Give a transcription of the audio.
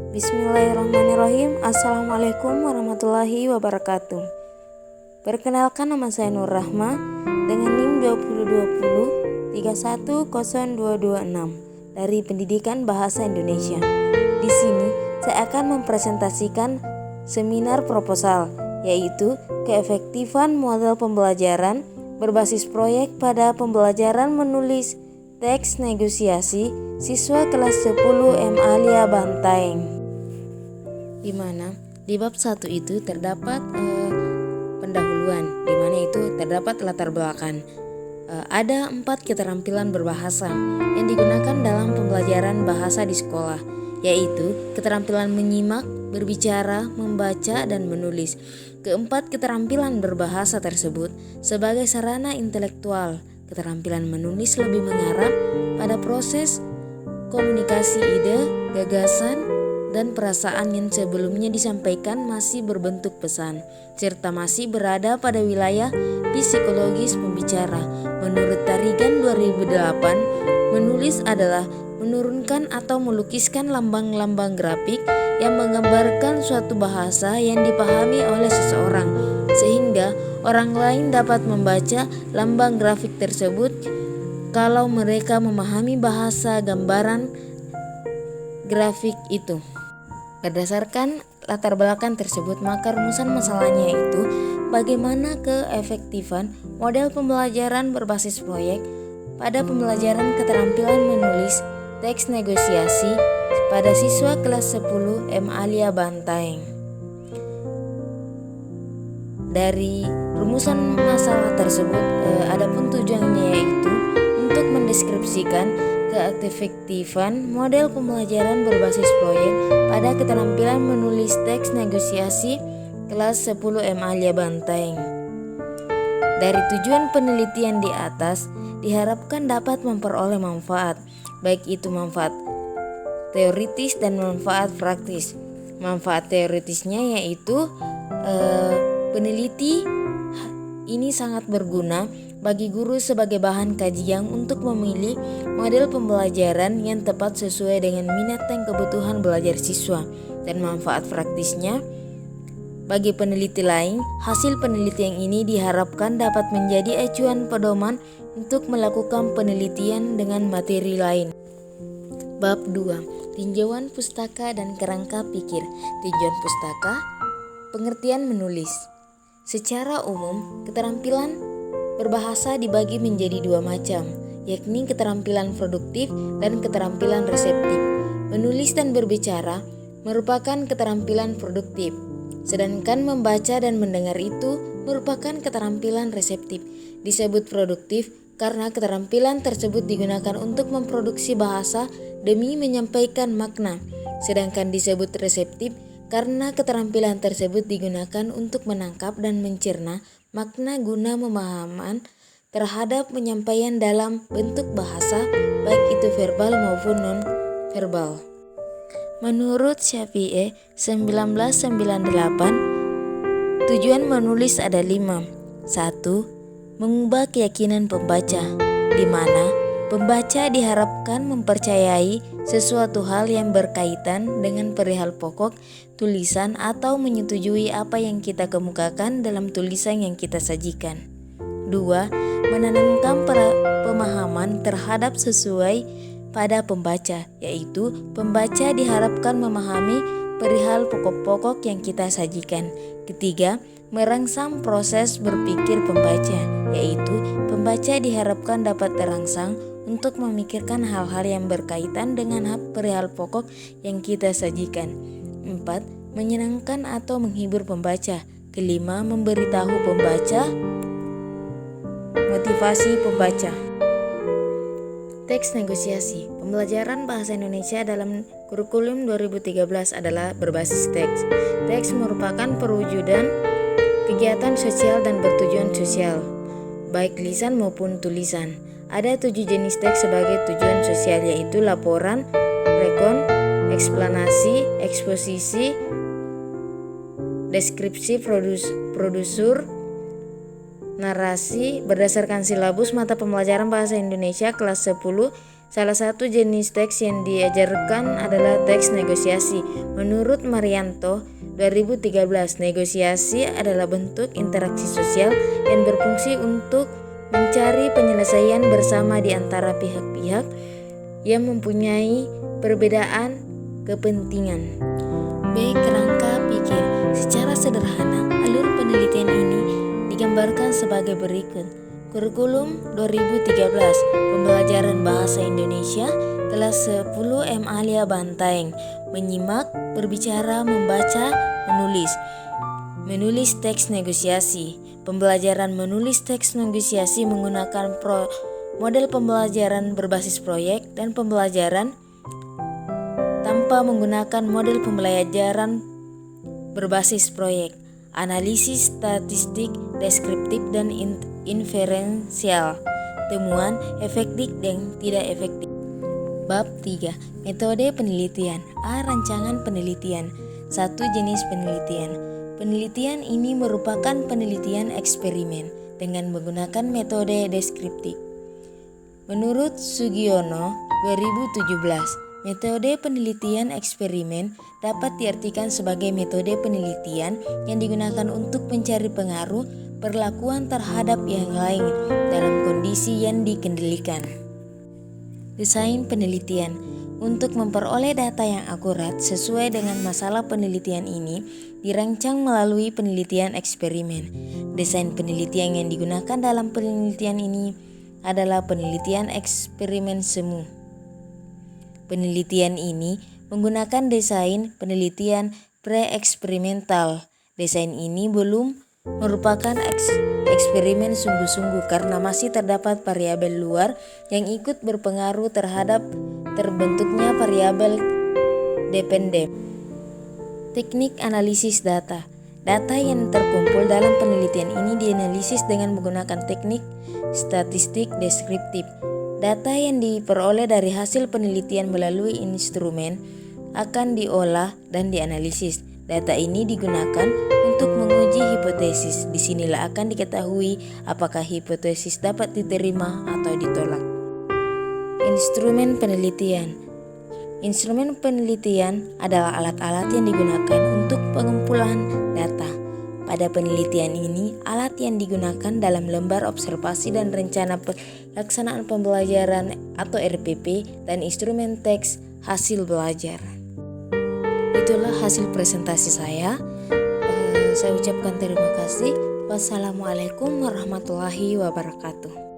Bismillahirrahmanirrahim. Assalamualaikum warahmatullahi wabarakatuh. Perkenalkan, nama saya Nur Rahma dengan NIM 2020 3102226 dari Pendidikan Bahasa Indonesia. Di sini saya akan mempresentasikan seminar proposal, yaitu keefektifan model pembelajaran berbasis proyek pada pembelajaran menulis teks negosiasi siswa kelas 10 MA Lia Bantaeng. Di mana di bab 1 itu terdapat pendahuluan, di mana itu terdapat latar belakang. Ada 4 keterampilan berbahasa yang digunakan dalam pembelajaran bahasa di sekolah, yaitu keterampilan menyimak, berbicara, membaca, dan menulis. Keempat keterampilan berbahasa tersebut sebagai sarana intelektual. Keterampilan menulis lebih mengarah pada proses komunikasi ide, gagasan, dan perasaan yang sebelumnya disampaikan masih berbentuk pesan, serta masih berada pada wilayah psikologis pembicara. Menurut Tarigan 2008, menulis adalah menurunkan atau melukiskan lambang-lambang grafik yang menggambarkan suatu bahasa yang dipahami oleh seseorang, sehingga orang lain dapat membaca lambang grafik tersebut kalau mereka memahami bahasa gambaran grafik itu. Berdasarkan latar belakang tersebut, maka rumusan masalahnya itu bagaimana keefektifan model pembelajaran berbasis proyek pada pembelajaran keterampilan menulis teks negosiasi pada siswa kelas 10 MA Lia Bantaeng. Dari rumusan masalah tersebut, adapun tujuannya yaitu untuk mendeskripsikan keefektifan model pembelajaran berbasis proyek pada keterampilan menulis teks negosiasi kelas 10 MA Lia Bantaeng. Dari tujuan penelitian di atas diharapkan dapat memperoleh manfaat, baik itu manfaat teoritis dan manfaat praktis. Manfaat teoritisnya yaitu peneliti ini sangat berguna bagi guru sebagai bahan kajian untuk memilih model pembelajaran yang tepat sesuai dengan minat dan kebutuhan belajar siswa. Dan manfaat praktisnya bagi peneliti lain, hasil penelitian ini diharapkan dapat menjadi acuan pedoman untuk melakukan penelitian dengan materi lain. Bab 2. Tinjauan pustaka dan kerangka pikir. Tinjauan pustaka, pengertian menulis. Secara umum, keterampilan berbahasa dibagi menjadi 2 macam, yakni keterampilan produktif dan keterampilan reseptif. Menulis dan berbicara merupakan keterampilan produktif, sedangkan membaca dan mendengar itu merupakan keterampilan reseptif. Disebut produktif karena keterampilan tersebut digunakan untuk memproduksi bahasa demi menyampaikan makna, sedangkan disebut reseptif karena keterampilan tersebut digunakan untuk menangkap dan mencerna makna guna pemahaman terhadap penyampaian dalam bentuk bahasa, baik itu verbal maupun non-verbal. Menurut Syafi'i 1998, tujuan menulis ada 5. 1. Mengubah keyakinan pembaca, di mana pembaca diharapkan mempercayai sesuatu hal yang berkaitan dengan perihal pokok tulisan atau menyetujui apa yang kita kemukakan dalam tulisan yang kita sajikan. 2. Menanamkan pemahaman terhadap sesuai pada pembaca, yaitu pembaca diharapkan memahami perihal pokok-pokok yang kita sajikan. 3. Merangsang proses berpikir pembaca, yaitu pembaca diharapkan dapat terangsang untuk memikirkan hal-hal yang berkaitan dengan perihal pokok yang kita sajikan. 4. Menyenangkan atau menghibur pembaca. 5. Memberitahu pembaca. Motivasi pembaca. Teks negosiasi. Pembelajaran bahasa Indonesia dalam kurikulum 2013 adalah berbasis teks. Teks merupakan perwujudan kegiatan sosial dan bertujuan sosial, baik lisan maupun tulisan. Ada 7 jenis teks sebagai tujuan sosial, yaitu laporan, rekon, eksplanasi, eksposisi, deskripsi, produsur, narasi. Berdasarkan silabus mata pembelajaran bahasa Indonesia kelas 10 Salah satu jenis teks yang diajarkan adalah teks negosiasi. Menurut Marianto, 2013, negosiasi adalah bentuk interaksi sosial yang berfungsi untuk mencari penyelesaian bersama di antara pihak-pihak yang mempunyai perbedaan kepentingan. B. Kerangka pikir. Secara sederhana, alur penelitian ini digambarkan sebagai berikut. Kurikulum 2013, pembelajaran bahasa Indonesia, kelas 10 M. Alia Bantaeng. Menyimak, berbicara, membaca, menulis. Menulis teks negosiasi. Pembelajaran menulis teks negosiasi menggunakan model pembelajaran berbasis proyek dan pembelajaran tanpa menggunakan model pembelajaran berbasis proyek. Analisis statistik, deskriptif, dan inferensial. Temuan efektif dan tidak efektif. Bab 3. Metode penelitian. A. Rancangan penelitian. 1. Jenis penelitian. Penelitian ini merupakan penelitian eksperimen dengan menggunakan metode deskriptif. Menurut Sugiono 2017, metode penelitian eksperimen dapat diartikan sebagai metode penelitian yang digunakan untuk mencari pengaruh perlakuan terhadap yang lain dalam kondisi yang dikendalikan. Desain penelitian. Untuk memperoleh data yang akurat sesuai dengan masalah penelitian ini dirancang melalui penelitian eksperimen. Desain penelitian yang digunakan dalam penelitian ini adalah penelitian eksperimen semu. Penelitian ini menggunakan desain penelitian pre-eksperimental. Desain ini belum merupakan eksperimen sungguh-sungguh karena masih terdapat variabel luar yang ikut berpengaruh terhadap terbentuknya variabel dependen. Teknik analisis data. Data yang terkumpul dalam penelitian ini dianalisis dengan menggunakan teknik statistik deskriptif. Data yang diperoleh dari hasil penelitian melalui instrumen akan diolah dan dianalisis. Data ini digunakan untuk menguji hipotesis. Disinilah akan diketahui apakah hipotesis dapat diterima atau ditolak. Instrumen penelitian. Instrumen penelitian adalah alat-alat yang digunakan untuk pengumpulan data. Pada penelitian ini, alat yang digunakan dalam lembar observasi dan rencana pelaksanaan pembelajaran atau RPP dan instrumen teks hasil belajar. Itulah hasil presentasi saya. Saya ucapkan terima kasih. Wassalamualaikum warahmatullahi wabarakatuh.